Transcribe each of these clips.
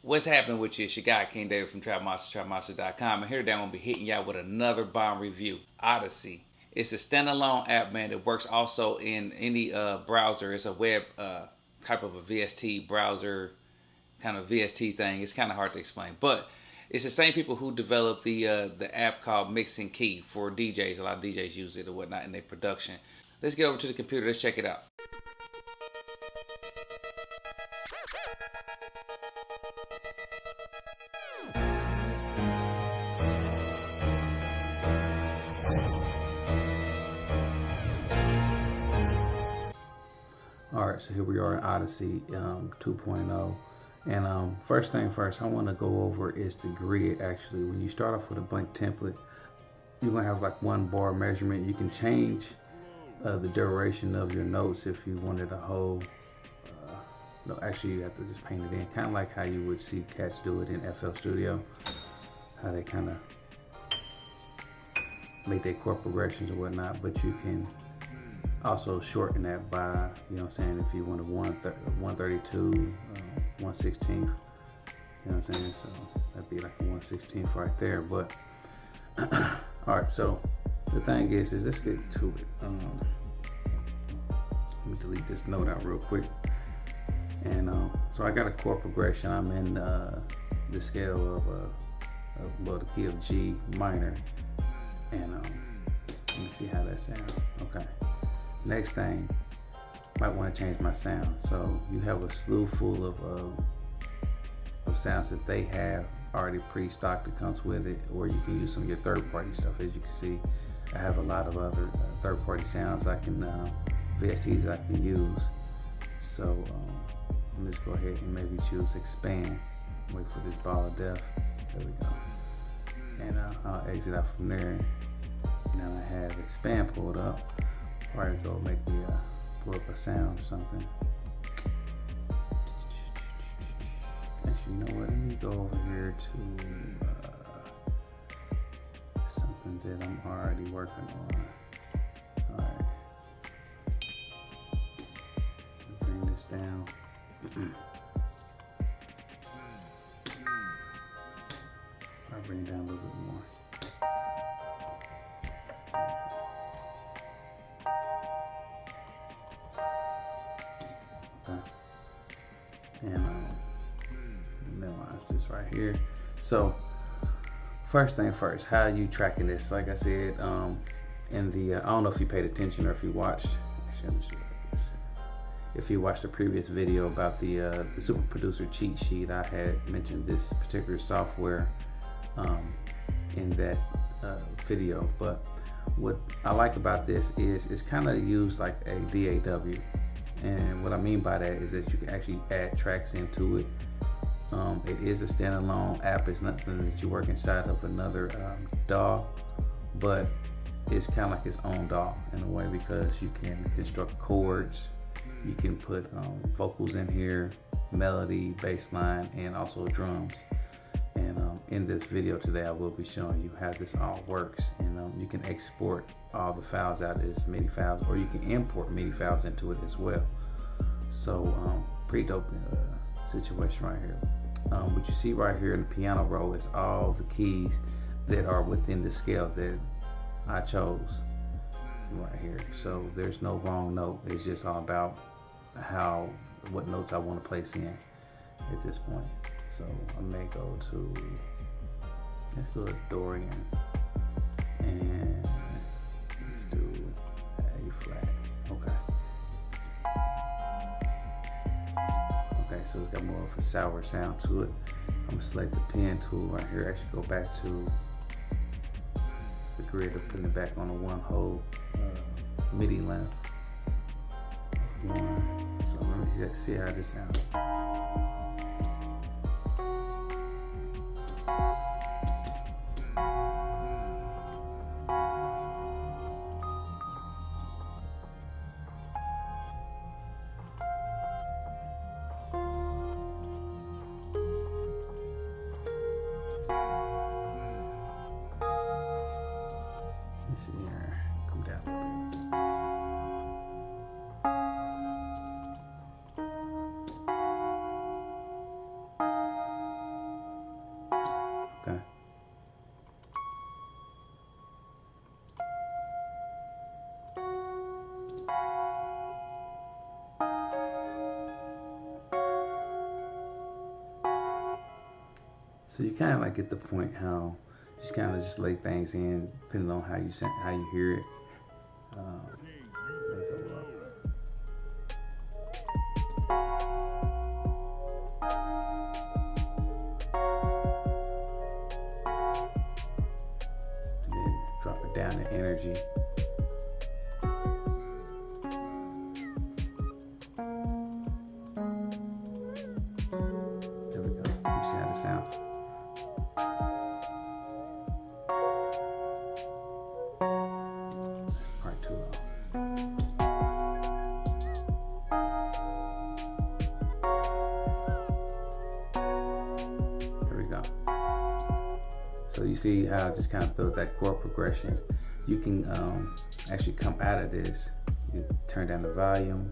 What's happening with you? It's your guy King David from TrapMonsters.com, and here today I'm gonna be hitting y'all with another bomb review. Odesi. It's a standalone app, man. It works also in any browser. It's a web type of a VST browser, kind of VST thing. It's kind of hard to explain, but it's the same people who developed the app called Mix and Key for DJs. A lot of DJs use it or whatnot in their production. Let's get over to the computer. Let's check it out. Alright, so here we are in Odesi 2.0. And first thing first, I want to go over is the grid. Actually, when you start off with a blank template, you're going to have like one bar measurement. You can change the duration of your notes if you wanted a whole, no, actually you have to just paint it in. Kind of like how you would see cats do it in FL Studio. How they kind of make their chord progressions or whatnot, but you can also shorten that by, you know what I'm saying, if you wanted 132, 1/16, you know what I'm saying, so that'd be like a 1/16 right there. But all right, so the thing is let's get to it. Let me delete this note out real quick. And so I got a chord progression. I'm in the scale of well, the key of G minor, and let me see how that sounds. Okay. Next thing, might want to change my sound. So you have a slew full of sounds that they have already pre-stocked that comes with it, or you can use some of your third-party stuff. As you can see, I have a lot of other third-party sounds I can VSTs I can use. So let's go ahead and maybe choose expand. Wait for this ball of death. There we go. And I'll exit out from there. Now I have expand pulled up. Probably go make me pull up a sound or something. Actually, you know what? Let me go over here to something that I'm already working on. Alright. Bring this down. I'll bring it down a little bit more. And minimize this right here. So first thing first, how are you tracking this? Like I said, in the I don't know if you paid attention or if you watched. If you watched the previous video about the Super Producer cheat sheet, I had mentioned this particular software in that video. But what I like about this is it's kind of used like a DAW. And what I mean by that is that you can actually add tracks into it. It is a standalone app. It's nothing that you work inside of another DAW, but it's kind of like its own DAW in a way, because you can construct chords, you can put vocals in here, melody, bass line, and also drums. And in this video today, I will be showing you how this all works. And you can export all the files out as MIDI files, or you can import MIDI files into it as well. So pretty dope situation right here. What you see right here in the piano roll is all the keys that are within the scale that I chose right here. So there's no wrong note. It's just all about what notes I want to place in at this point. So I may go to, let's do a Dorian, and let's do A flat. Okay. Okay, so it's got more of a sour sound to it. I'm gonna select the pen tool right here. Actually go back to the grid of putting it back on the one whole MIDI length. So let me see how this sounds. See here, come down a little bit. Okay. So you kind of like get the point how you just kind of just lay things in depending on how you hear it. And then drop it down to energy. There we go. You see how it sounds. Part too low. There we go. So you see how I just kind of built that chord progression. You can actually come out of this. You turn down the volume,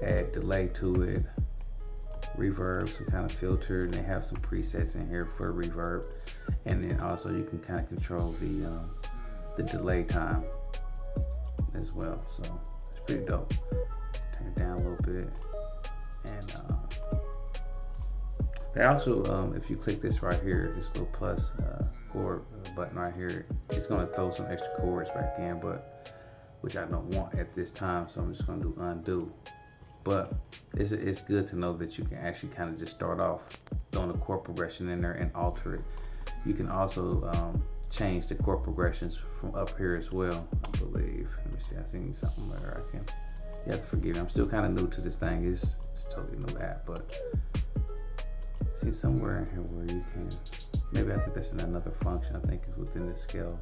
add delay to it, reverb, some kind of filter, and they have some presets in here for reverb. And then also you can kind of control the delay time as well. So it's pretty dope. Turn it down a little bit. And they also, if you click this right here, this little plus chord button right here, it's gonna throw some extra chords back in, but which I don't want at this time, so I'm just gonna do undo. But it's good to know that you can actually kind of just start off throwing a chord progression in there and alter it. You can also change the chord progressions from up here as well, I believe. Let me see, I seen something where you have to forgive me. I'm still kind of new to this thing. It's totally new app, but see somewhere in here where you can, maybe I think that's in another function. I think it's within the scale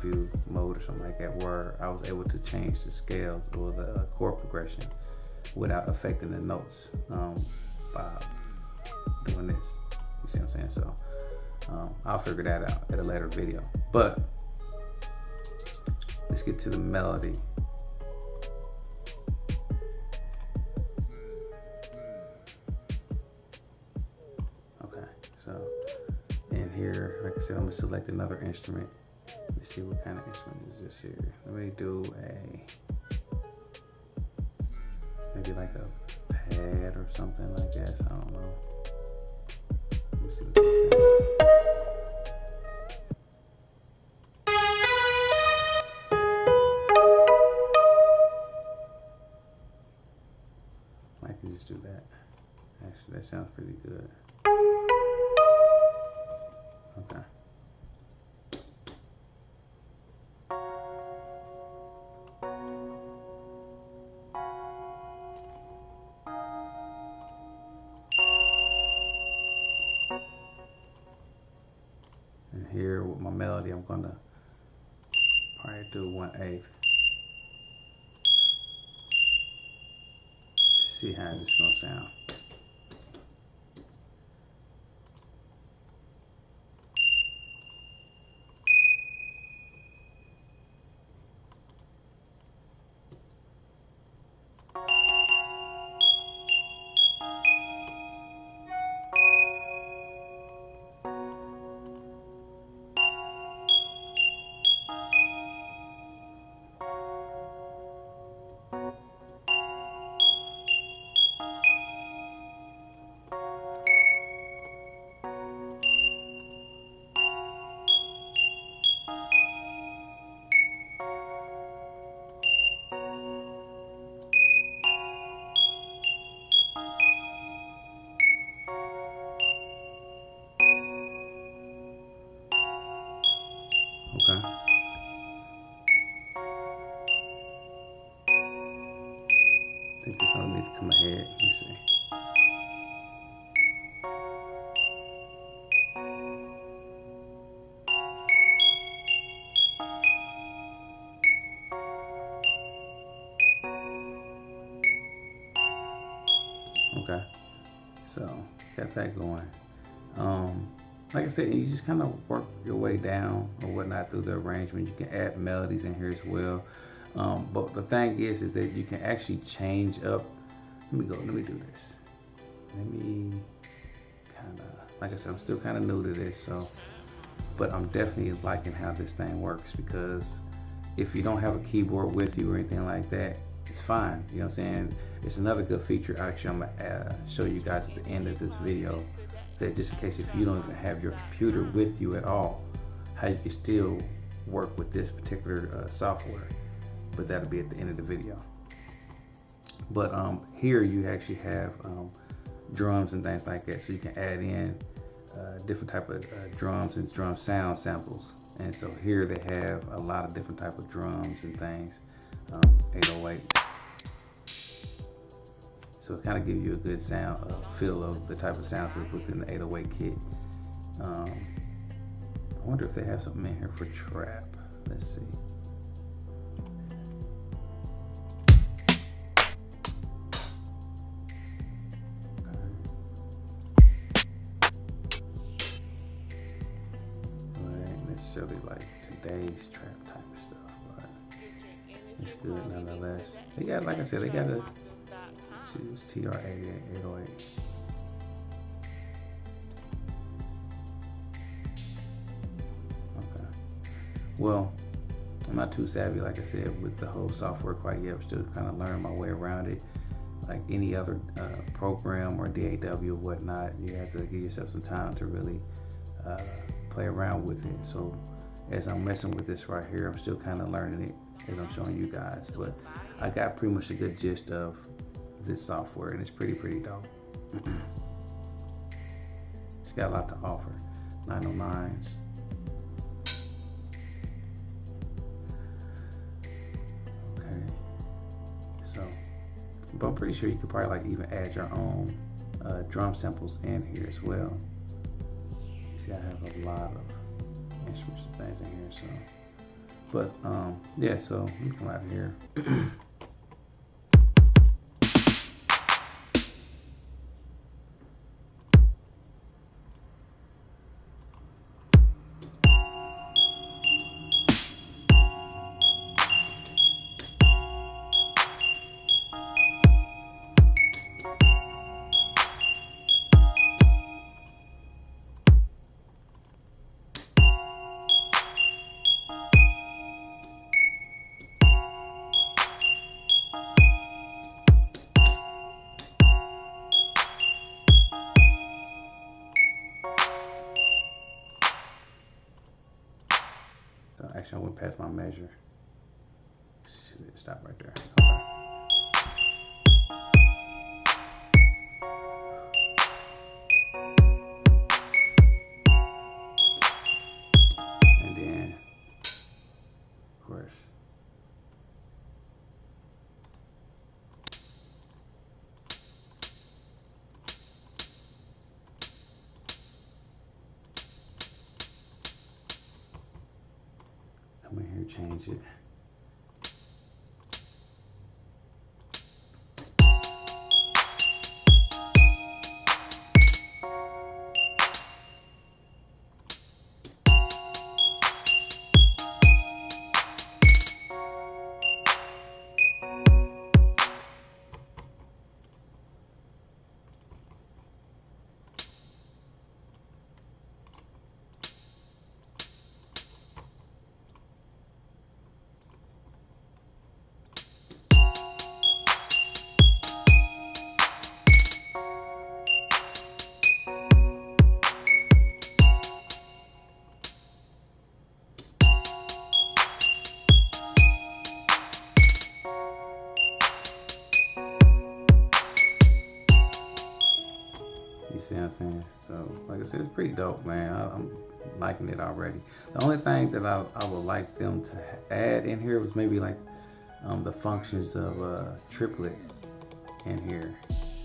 view mode or something like that, where I was able to change the scales or the chord progression without affecting the notes by doing this. You see what I'm saying? So I'll figure that out at a later video. But let's get to the melody. Okay, so in here, like I said, I'm gonna select another instrument. Let me see what kind of instrument is this here. Let me do maybe like a pad or something like that. I don't know. Let me see what this is. I can just do that. Actually, that sounds pretty good. Okay. And here with my melody, I'm gonna probably do 1/8. See how it's gonna sound. Okay. I think this one needs to come ahead. Let me see. Okay. So got that going. Like I said, you just kind of work your way down or whatnot through the arrangement. You can add melodies in here as well. But the thing is that you can actually change up. Let me do this. Let me kind of, like I said, I'm still kind of new to this, so, but I'm definitely liking how this thing works, because if you don't have a keyboard with you or anything like that, it's fine. You know what I'm saying? It's another good feature. Actually, I'm gonna show you guys at the end of this video, that just in case if you don't even have your computer with you at all, how you can still work with this particular software. But that'll be at the end of the video. But here you actually have drums and things like that, so you can add in different type of drums and drum sound samples. And so here they have a lot of different type of drums and things, 808s. So it kind of gives you a good sound, feel of the type of sounds that's within the 808 kit. I wonder if they have something in here for trap. Let's see. Necessarily like today's trap type of stuff, but it's good nonetheless. They got, like I said, they got a TR-808. Okay. Well, I'm not too savvy, like I said, with the whole software quite yet. I'm still kind of learning my way around it. Like any other program or DAW or whatnot, you have to give yourself some time to really play around with it. So as I'm messing with this right here, I'm still kind of learning it as I'm showing you guys, but I got pretty much a good gist of this software, and it's pretty dope. It's got a lot to offer. 909s. Okay, so, but I'm pretty sure you could probably like even add your own drum samples in here as well. See, I have a lot of instruments and things in here, so. But yeah, so let me come out of here. Actually, I went past my measure. Should stop right there. Okay. And then, of course, come in here, change it. You see what I'm saying? So, like I said, it's pretty dope, man. I'm liking it already. The only thing that I would like them to add in here was maybe like the functions of triplet in here,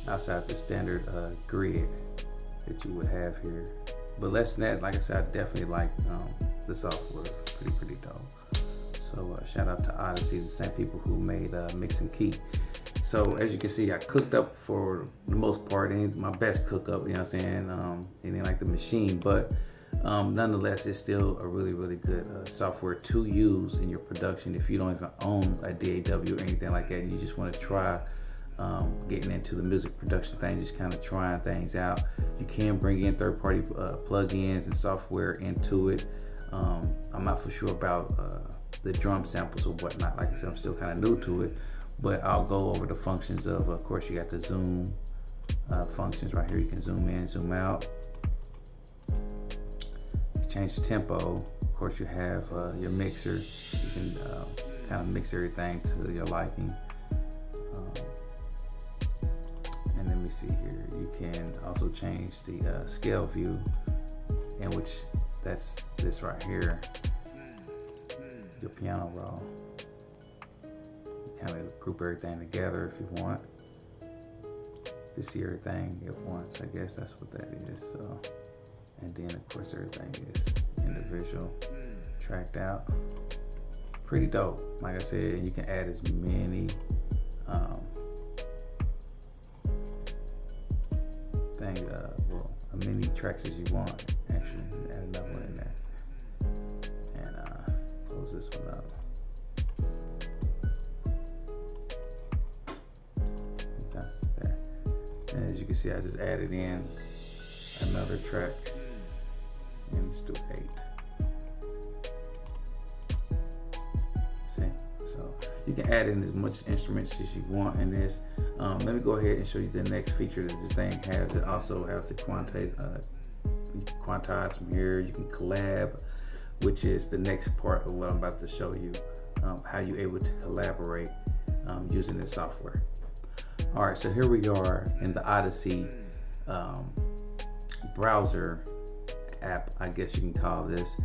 outside the standard grid that you would have here. But less than that, like I said, I definitely like the software. Pretty dope. So shout out to Odesi, the same people who made Mix and Key. So as you can see, I cooked up for the most part, ain't my best cook up, you know what I'm saying? It ain't like the machine, but nonetheless, it's still a really good software to use in your production if you don't even own a DAW or anything like that, and you just want to try getting into the music production thing, just kind of trying things out. You can bring in third-party plugins and software into it. I'm not for sure about the drum samples or whatnot. Like I said, I'm still kind of new to it, but I'll go over the functions of course, you got the zoom functions right here. You can zoom in, zoom out. You change the tempo. Of course, you have your mixer. You can kind of mix everything to your liking. And let me see here. You can also change the scale view, in which that's this right here, your piano roll. You kind of group everything together if you want to see everything at once. I guess that's what that is. So, and then of course everything is individual, tracked out. Pretty dope. Like I said, you can add as many many tracks as you want. Actually, add another one in there, and close this one up. Okay, there. And as you can see, I just added in another track, and let's do 8. So you can add in as much instruments as you want in this. Let me go ahead and show you the next feature that this thing has. It also has the quantize. You can quantize from here. You can collab, which is the next part of what I'm about to show you. How you're able to collaborate using this software. All right, so here we are in the Odesi browser app, I guess you can call this,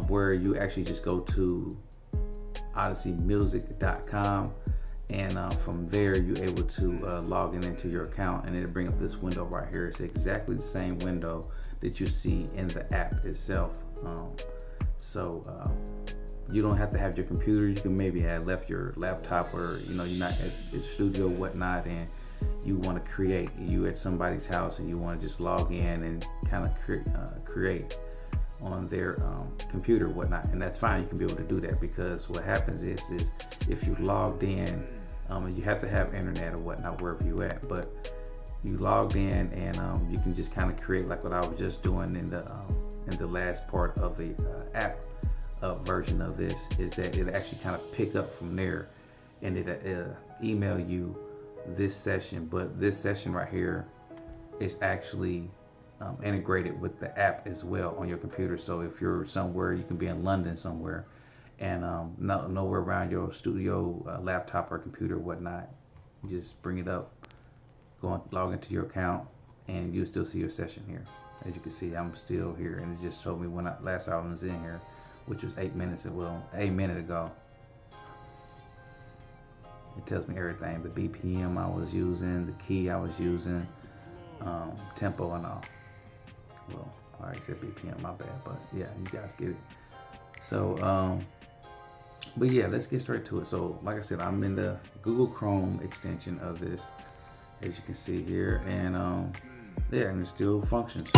where you actually just go to odesimusic.com, and from there you're able to log into your account, and it'll bring up this window right here. It's exactly the same window that you see in the app itself. You don't have to have your computer. You can maybe have left your laptop, or you're not at the studio or whatnot, and you want to create. You at somebody's house and you want to just log in and kind of create on their computer or whatnot, and that's fine. You can be able to do that, because what happens is if you logged in, and you have to have internet or whatnot wherever you at, but you logged in, and you can just kind of create like what I was just doing in the last part of the app version of this, is that it actually kind of pick up from there, and it email you this session. But this session right here is actually integrated with the app as well on your computer. So if you're somewhere, you can be in London somewhere, and nowhere around your studio laptop or computer or whatnot, you just bring it up, log into your account, and you'll still see your session here. As you can see, I'm still here, and it just told me when last I was in here, which was 8 minutes ago. It tells me everything, the BPM I was using, the key I was using, tempo and all. Well, I already said BPM, my bad, but yeah, you guys get it. So, but yeah, let's get straight to it. So, like I said, I'm in the Google Chrome extension of this, as you can see here, and yeah, and it still functions.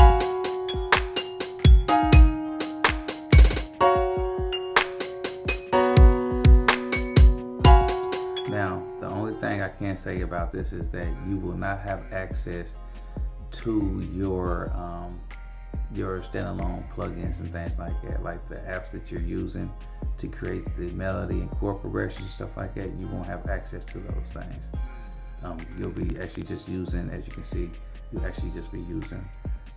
Now, the only thing I can say about this is that you will not have access to your standalone plugins and things like that, like the apps that you're using to create the melody and chord progressions and stuff like that. You won't have access to those things. You'll be actually just using, as you can see, you'll actually just be using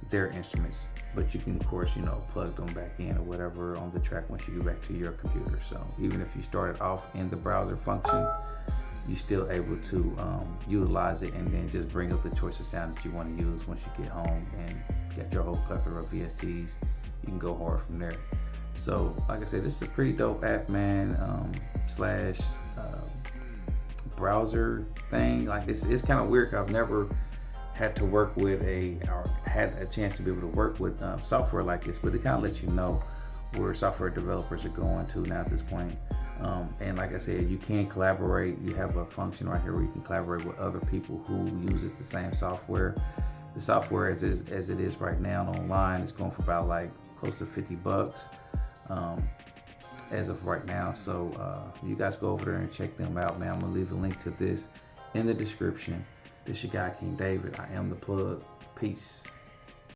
their instruments, but you can of course plug them back in or whatever on the track once you get back to your computer. So even if you started off in the browser function, you're still able to utilize it, and then just bring up the choice of sound that you want to use once you get home and get your whole plethora of VSTs. You can go hard from there. So like I said, this is a pretty dope app, man. Slash browser thing. Like it's kind of weird, 'cause I've never had to work with or had a chance to be able to work with software like this, but it kind of lets you know where software developers are going to now at this point. And like I said, you can collaborate. You have a function right here where you can collaborate with other people who uses the same software. The software as it is right now online is going for about like close to $50 as of right now. So you guys go over there and check them out, man. I'm gonna leave a link to this in the description. This your guy, King David. I am the plug. Peace.